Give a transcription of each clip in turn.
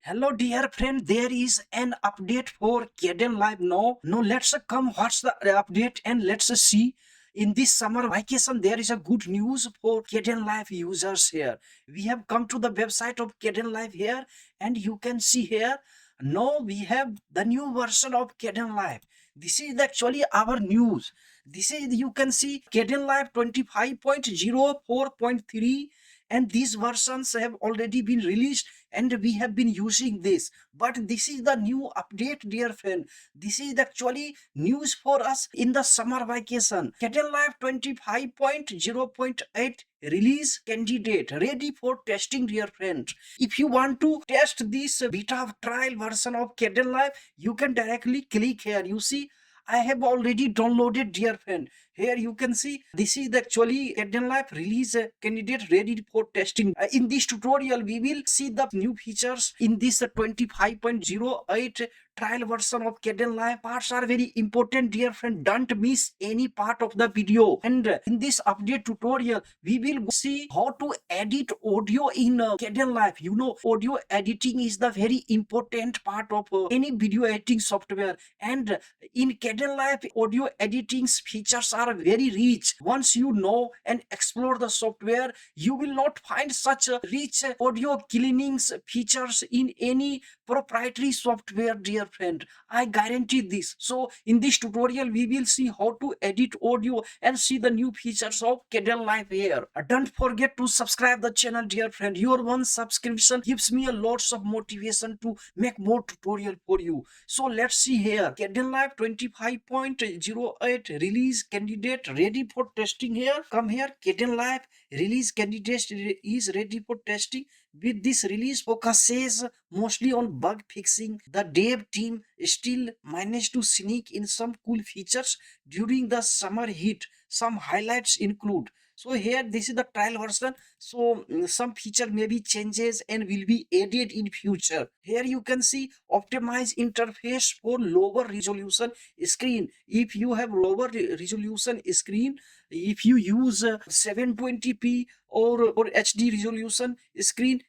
Hello, dear friend. There is an update for Kden Live now. No, let's come watch the update and let's see. In this summer vacation, there is a good news for Kden Live users here. We have come to the website of Kden Live here, and you can see here. Now we have the new version of Kden Live. This is actually our news. This is you can see Kden Live 25.04.3, and these versions have already been released and we have been using this, but this is the new update, dear friend. This is actually news for us in the summer vacation. Kettle Live 25.0.8 release candidate ready for testing, dear friend. If you want to test this beta trial version of Kettle Live, you can directly click here. You see, I have already downloaded, dear friend. Here you can see this is actually Kden Live release candidate ready for testing. In this tutorial, we will see the new features in this 25.08 trial version of Kden Live. Parts are very important, dear friend. Don't miss any part of the video. And in this update tutorial, we will see how to edit audio in Kden Live. You know, audio editing is the very important part of any video editing software. And in Kden Live, audio editing features are very rich. Once you know and explore the software, you will not find such rich audio cleaning features in any proprietary software, dear friend. I guarantee this. So in this tutorial, we will see how to edit audio and see the new features of Kden Live here. Don't forget to subscribe the channel, dear friend. Your one subscription gives me a lots of motivation to make more tutorial for you. So let's see here. Kden Live 25.08 release candidate ready for testing here. Come here. Kden Live release candidate is ready for testing. With this release focuses mostly on bug fixing. The dev team still managed to sneak in some cool features during the summer heat. Some highlights include, so here this is the trial version, so some feature maybe changes and will be added in future. Here you can see optimize interface for lower resolution screen. If you have lower resolution screen, if you use 720p or HD resolution screen,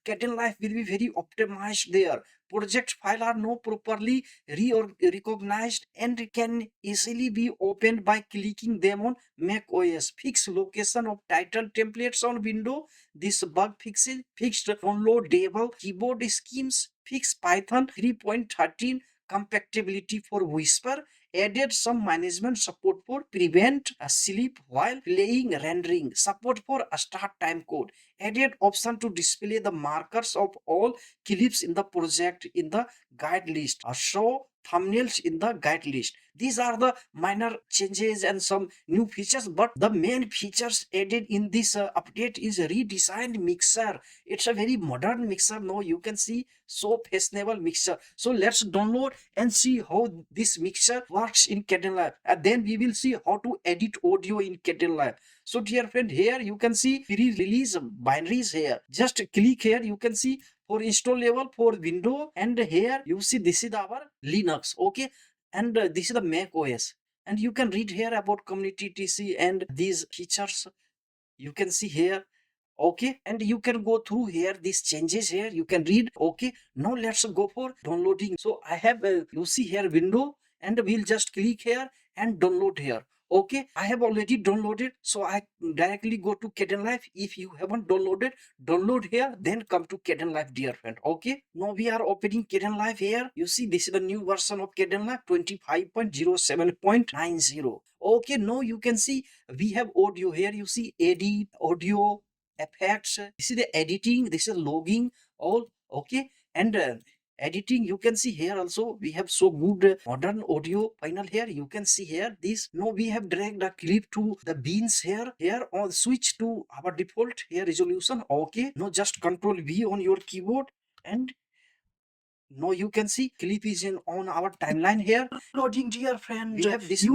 Kden Live will be very optimized there. Project file are not properly recognized and can easily be opened by clicking them on Mac OS. Fix location of title templates on window. This bug fixed downloadable keyboard schemes. Fix Python 3.13 compatibility for Whisper. Added some management support for prevent sleep while playing rendering. Support for a start time code. Added option to display the markers of all clips in the project in the guide list. Show thumbnails in the guide list. These are the minor changes and some new features, but the main features added in this update is a redesigned mixer. It's a very modern mixer. Now you can see so fashionable mixer. So let's download and see how this mixer works in Kden Live, and then we will see how to edit audio in Kden Live. So dear friend, here you can see pre-release binaries here. Just click here, you can see for install level for window, and here you see this is our Linux, okay, and this is the Mac OS, and you can read here about community TC and these features. You can see here, okay, and you can go through here these changes here, you can read. Okay, now let's go for downloading. So I have you see here window, and we'll just click here and download here. Okay, I have already downloaded, so I directly go to Kden Live. If you haven't downloaded, download here, then come to Kden Live, dear friend. Okay, now we are opening Kden Live here. You see this is the new version of Kden Live 25.07.90. Okay, now you can see we have audio here. You see edit audio effects. This is the editing, this is logging, all okay, and editing. You can see here also we have so good modern audio panel here. You can see here this. Now we have dragged a clip to the beans here. Here on switch to our default here resolution. Okay, now just control V on your keyboard, and now you can see clip is in on our timeline here. Loading, dear friend. We have this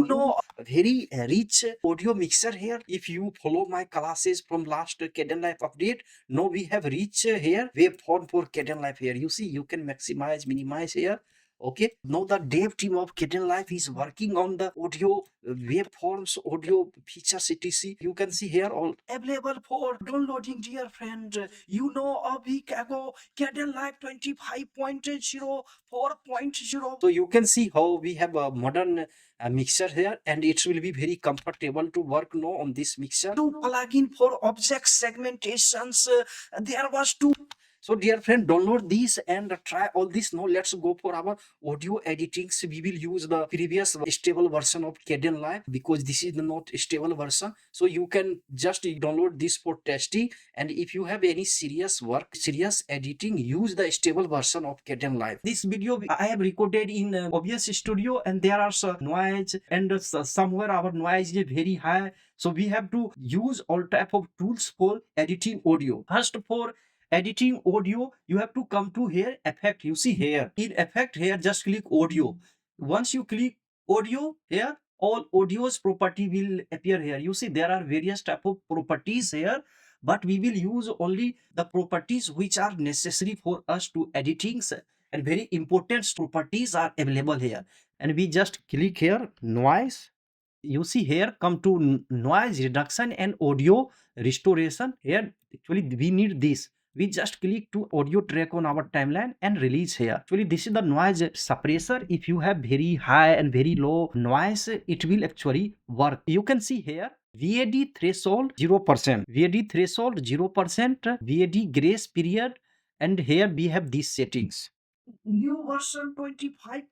very rich audio mixer here. If you follow my classes from last Kden Live update, now we have reached here waveform for Kden Live here. You see, you can maximize, minimize here. Okay, now the dev team of Kdenlive is working on the audio waveforms, audio features, etc. You can see here all available for downloading, dear friend. You know, a week ago, Kdenlive 25.0, 4.0. So you can see how we have a modern mixer here, and it will be very comfortable to work now on this mixer. To plugin for object segmentations, there was two. So dear friend, download these and try all this. Now let's go for our audio editing. So we will use the previous stable version of Kdenlive because this is not stable version. So you can just download this for testing. And if you have any serious work, serious editing, use the stable version of Kdenlive. This video I have recorded in OBS Studio, and there are some noise, and somewhere our noise is very high. So we have to use all type of tools for editing audio. First, for editing audio, you have to come to here effect. You see here in effect, here just click audio. Once you click audio here, all audio's property will appear here. You see there are various type of properties here, but we will use only the properties which are necessary for us to editings, and very important properties are available here. And we just click here noise. You see here, come to noise reduction and audio restoration. Here actually we need this. We just click to audio track on our timeline and release here. Actually this is the noise suppressor. If you have very high and very low noise, it will actually work. You can see here VAD threshold 0%, VAD threshold 0%, VAD grace period, and here we have these settings. New version 25.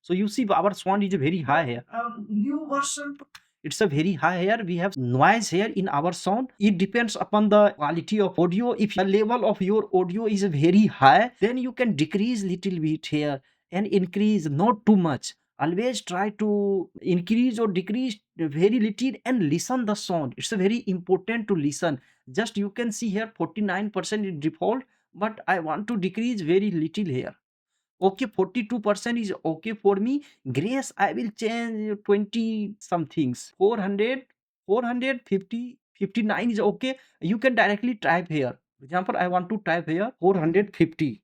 So you see our sound is very high here. New version, it's a very high here. We have noise here in our sound. It depends upon the quality of audio. If the level of your audio is very high, then you can decrease little bit here and increase, not too much. Always try to increase or decrease very little and listen the sound. It's a very important to listen. Just you can see here 49% is default, but I want to decrease very little here. Okay, 42% is okay for me. Grace, I will change 20 some things. 400, 450, 59 is okay. You can directly type here. For example, I want to type here 450.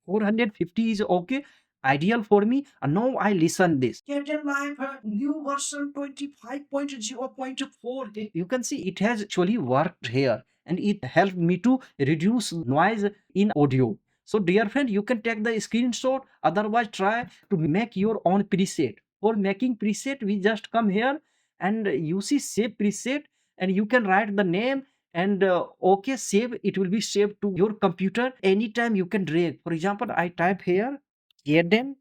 450 is okay, ideal for me. And now I listen this. Kdenlive new version 25.0.4. You can see it has actually worked here, and it helped me to reduce noise in audio. So dear friend, you can take the screenshot, otherwise try to make your own preset. For making preset, we just come here and you see save preset, and you can write the name and okay, save. It will be saved to your computer. Anytime you can drag. For example, I type here Kden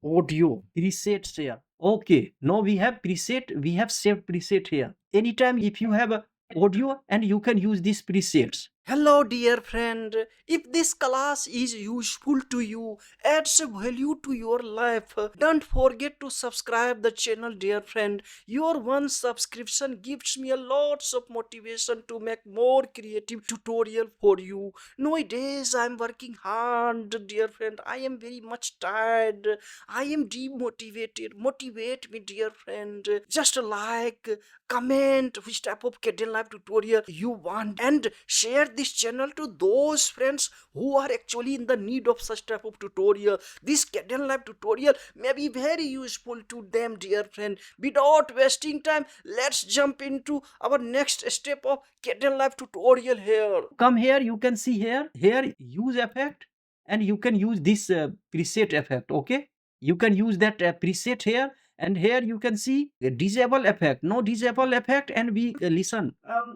audio presets here. Okay, now we have preset, we have saved preset here. Anytime if you have a audio, and you can use these presets. Hello dear friend, if this class is useful to you, adds value to your life, don't forget to subscribe the channel dear friend. Your one subscription gives me a lots of motivation to make more creative tutorial for you. Nowadays I am working hard dear friend. I am very much tired. I am demotivated. Motivate me dear friend. Just like, comment which type of Kdenlive tutorial you want, and share this channel to those friends who are actually in the need of such type of tutorial. This Kdenlive tutorial may be very useful to them dear friend. Without wasting time, let's jump into our next step of Kdenlive tutorial here. Come here, you can see here use effect, and you can use this preset effect. Okay, you can use that preset here, and here you can see disable effect. No disable effect, and we listen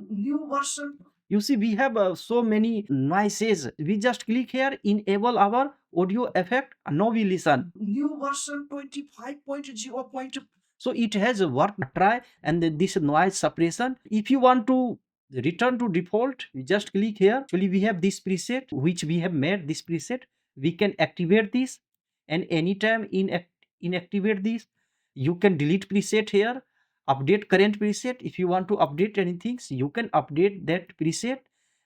new version. You see we have so many noises. We just click here, enable our audio effect, and now we listen new version 25.0. So it has worked. Try, and then this noise suppression. If you want to return to default, we just click here. Actually we have this preset which we have made this preset. We can activate this, and anytime inactivate this. You can delete preset here, update current preset. If you want to update anything, so you can update that preset,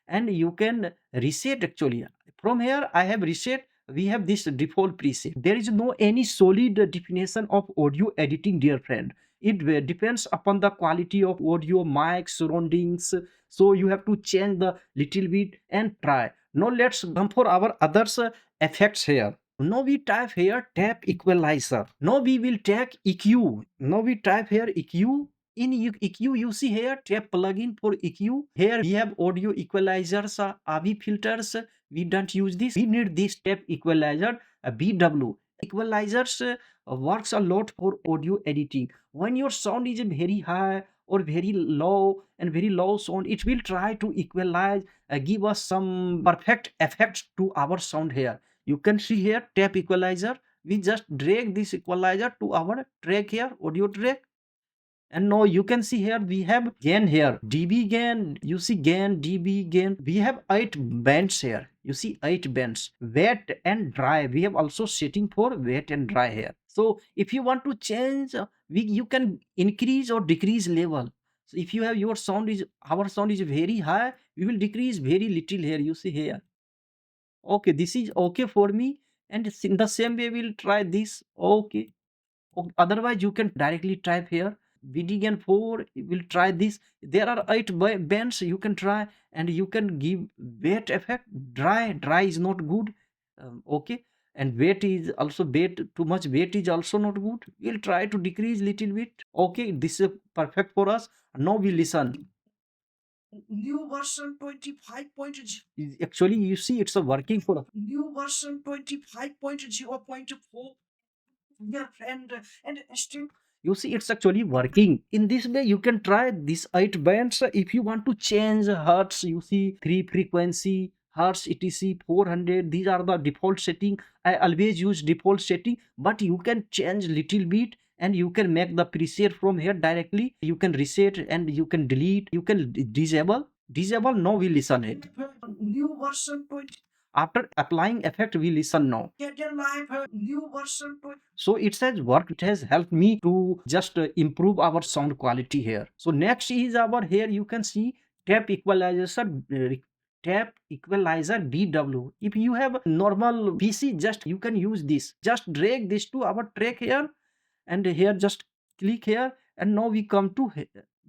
and you can reset. Actually from here I have reset. We have this default preset. There is no any solid definition of audio editing dear friend. It depends upon the quality of audio, mic, surroundings. So you have to change the little bit and try. Now let's come for our others effects here. Now we type here tap equalizer. Now we will take EQ. Now we type here EQ. In EQ, you see here tap plugin for EQ. Here we have audio equalizers, AV filters. We don't use this. We need this tap equalizer, BW. Equalizers works a lot for audio editing. When your sound is very high or very low and very low sound, it will try to equalize, give us some perfect effects to our sound here. You can see here tap equalizer. We just drag this equalizer to our track here, audio track. And now you can see here we have gain here, dB gain. You see gain, dB gain. We have 8 bands here. You see 8 bands, wet and dry. We have also setting for wet and dry here. So if you want to change, you can increase or decrease level. So if you have your sound is, our sound is very high, we will decrease very little here. You see here. Okay, this is okay for me. And in the same way, we'll try this. Okay. Otherwise, you can directly type here VDGAN 4. We'll try this. There are 8 bands you can try, and you can give wet effect. Dry is not good. Okay. And weight is also weight. Too much weight is also not good. We'll try to decrease little bit. Okay, this is perfect for us. Now we listen. New version 25.0. Actually, you see, it's a working for new version 25.0.4. Dear friend, and still you see it's actually working. In this way, you can try these 8 bands. If you want to change hertz, you see 3 frequency, hertz, etc, 400. These are the default setting. I always use default setting, but you can change little bit, and you can make the preset from here directly. You can reset and you can delete. You can disable. Now we listen it. New version 20. After applying effect, we listen now. New version 20. So it says work. It has helped me to just improve our sound quality here. So next is our here you can see tap equalizer. Tap equalizer BW. If you have normal PC, just you can use this. Just drag this to our track here, and here just click here, and now we come to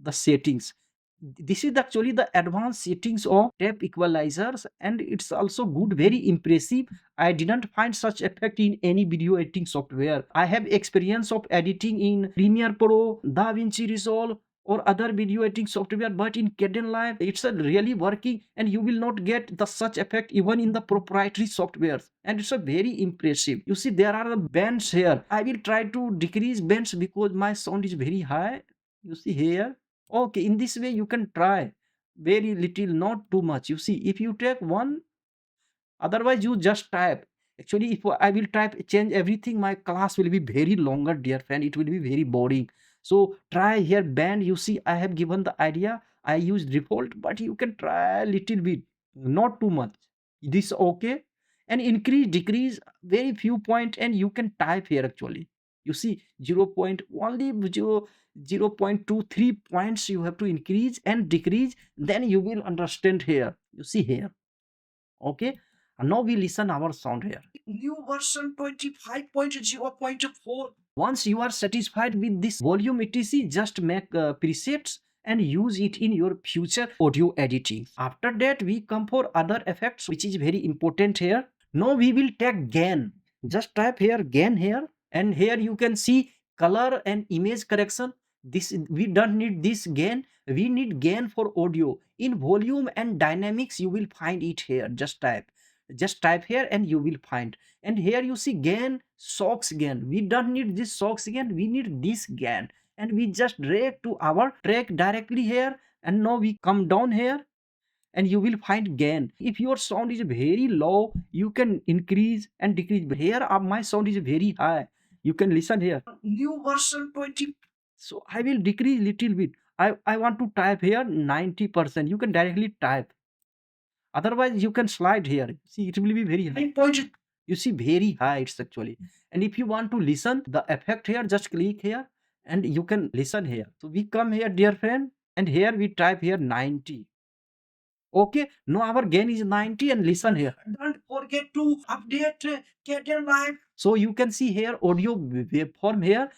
the settings. This is actually the advanced settings of tap equalizers, and it's also good, very impressive. I didn't find such effect in any video editing software. I have experience of editing in Premiere Pro, DaVinci Resolve, or other video editing software, but in Kdenlive it's a really working, and you will not get the such effect even in the proprietary softwares, and it's a very impressive. You see there are the bands here. I will try to decrease bands because my sound is very high. You see here. Okay, in this way you can try very little, not too much. You see, if you take one, otherwise you just type. Actually, if I will type change everything, my class will be very longer, dear friend. It will be very boring. So try here band. You see, I have given the idea. I use default, but you can try a little bit, not too much. This okay, and increase, decrease very few point, and you can type here actually. You see 0 point only 0.23 points you have to increase and decrease, then you will understand here. You see here. Okay, and now we listen our sound here. New version 25.0.4. Once you are satisfied with this volume etc, just make presets and use it in your future audio editing. After that, we come for other effects, which is very important here. Now we will take gain. Just type here gain here, and here you can see color and image correction. This we don't need this gain. We need gain for audio. In volume and dynamics, you will find it here. Just type here and you will find. And here you see gain, sox gain. We don't need this sox gain. We need this gain, and we just drag to our track directly here. And now we come down here, and you will find gain. If your sound is very low, you can increase and decrease. But here my sound is very high. You can listen here. New version 20. So I will decrease little bit. I want to type here 90%. You can directly type. Otherwise, you can slide here. See, it will be very high. You see, very high it's actually. And if you want to listen the effect here, just click here and you can listen here. So we come here, dear friend, and here we type here 90. Okay, now our gain is 90, and listen here. Don't forget to update Kdenlive. So you can see here audio waveform here.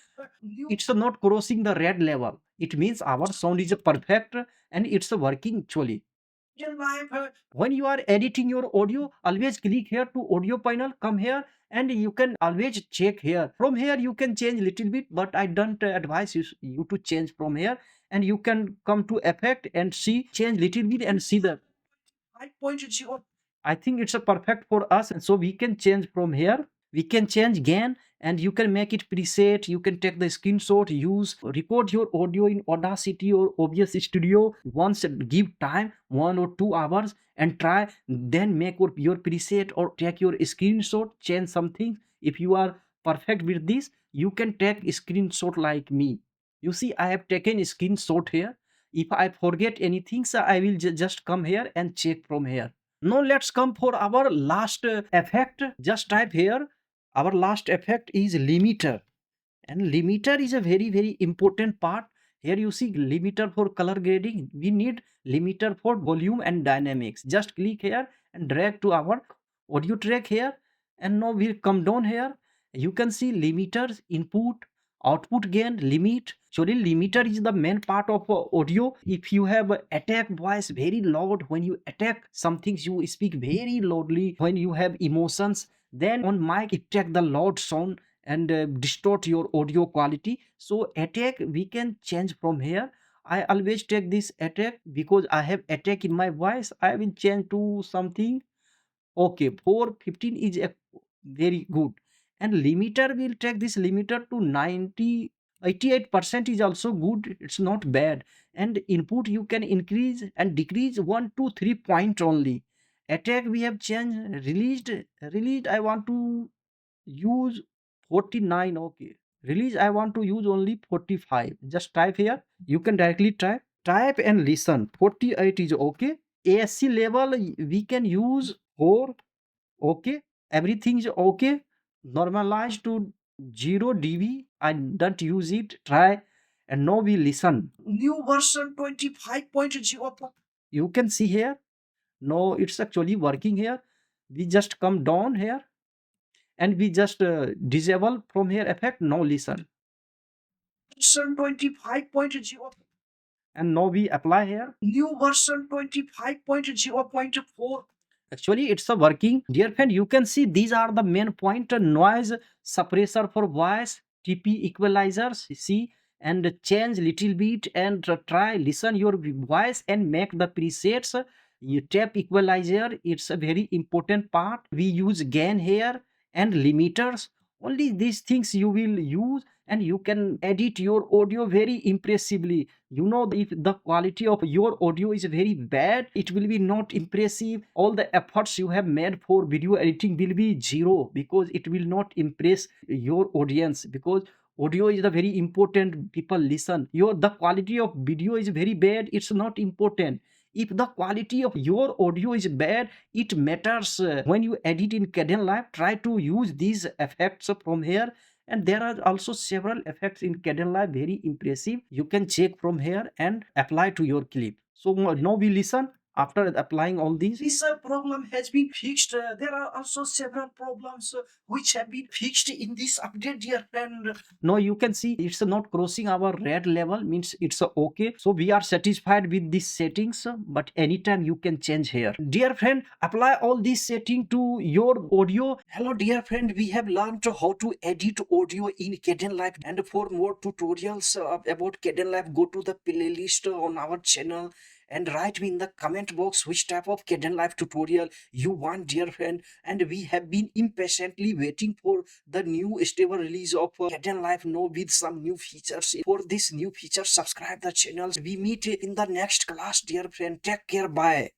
It's not crossing the red level. It means our sound is perfect and it's working actually. When you are editing your audio, always click here to audio panel, come here, and you can always check here. From here you can change little bit, but I don't advise you to change from here. And you can come to effect and see, change little bit and see the 5.0. I think it's a perfect for us, and so we can change from here. We can change gain, and you can make it preset. You can take the screenshot, use, record your audio in Audacity or OBS Studio. Once, give time 1 or 2 hours and try, then make your preset or take your screenshot, change something. If you are perfect with this, you can take screenshot like me. You see, I have taken a screenshot here. If I forget anything, so I will just come here and check from here. Now let's come for our last effect. Just type here. Our last effect is limiter, and limiter is a very important part. Here you see limiter for color grading. We need limiter for volume and dynamics. Just click here and drag to our audio track here, and now we'll come down here. You can see limiters, input, output gain, limit. Actually limiter is the main part of audio. If you have attack voice very loud, when you attack something you speak very loudly, when you have emotions, then on mic it take the loud sound and distort your audio quality. So attack we can change from here. I always take this attack because I have attack in my voice. I will change to something. Okay, 415 is a very good. And limiter will take this limiter to 90, 88% is also good. It's not bad. And input you can increase and decrease 1 to 3 point only. Attack we have changed. Released I want to use 49. Okay, release I want to use only 45. Just type here. You can directly type and listen. 48 is okay. ASC level we can use 4. Okay, everything is okay. Normalize to 0 dB. I don't use it. Try, and now we listen. New version 25.0. You can see here. No, it's actually working here. We just come down here and we just disable from here effect. Now listen. Version 25.0. And now we apply here. New version 25.0.4. Actually it's a working. Dear friend, you can see these are the main point. Noise suppressor for voice, TP equalizers, see, and change little bit and try listen your voice and make the presets. You tap equalizer, it's a very important part. We use gain here and limiters. Only these things you will use, and you can edit your audio very impressively. You know, if the quality of your audio is very bad, it will be not impressive. All the efforts you have made for video editing will be zero, because it will not impress your audience. Because audio is the very important, people listen. The quality of video is very bad, it's not important. If the quality of your audio is bad, it matters. When you edit in Kdenlive, try to use these effects from here. And there are also several effects in Kdenlive, very impressive. You can check from here and apply to your clip. So now we listen. After applying all these, this problem has been fixed. There are also several problems which have been fixed in this update, dear friend. Now you can see it's not crossing our red level, means it's okay. So we are satisfied with these settings, but anytime you can change here. Dear friend, apply all these settings to your audio. Hello dear friend, we have learned how to edit audio in Kdenlive, and for more tutorials about Kdenlive, go to the playlist on our channel and write me in the comment box which type of Kdenlive tutorial you want, dear friend. And we have been impatiently waiting for the new stable release of Kdenlive now with some new features. For this new feature, subscribe the channels. We meet in the next class, dear friend. Take care. Bye.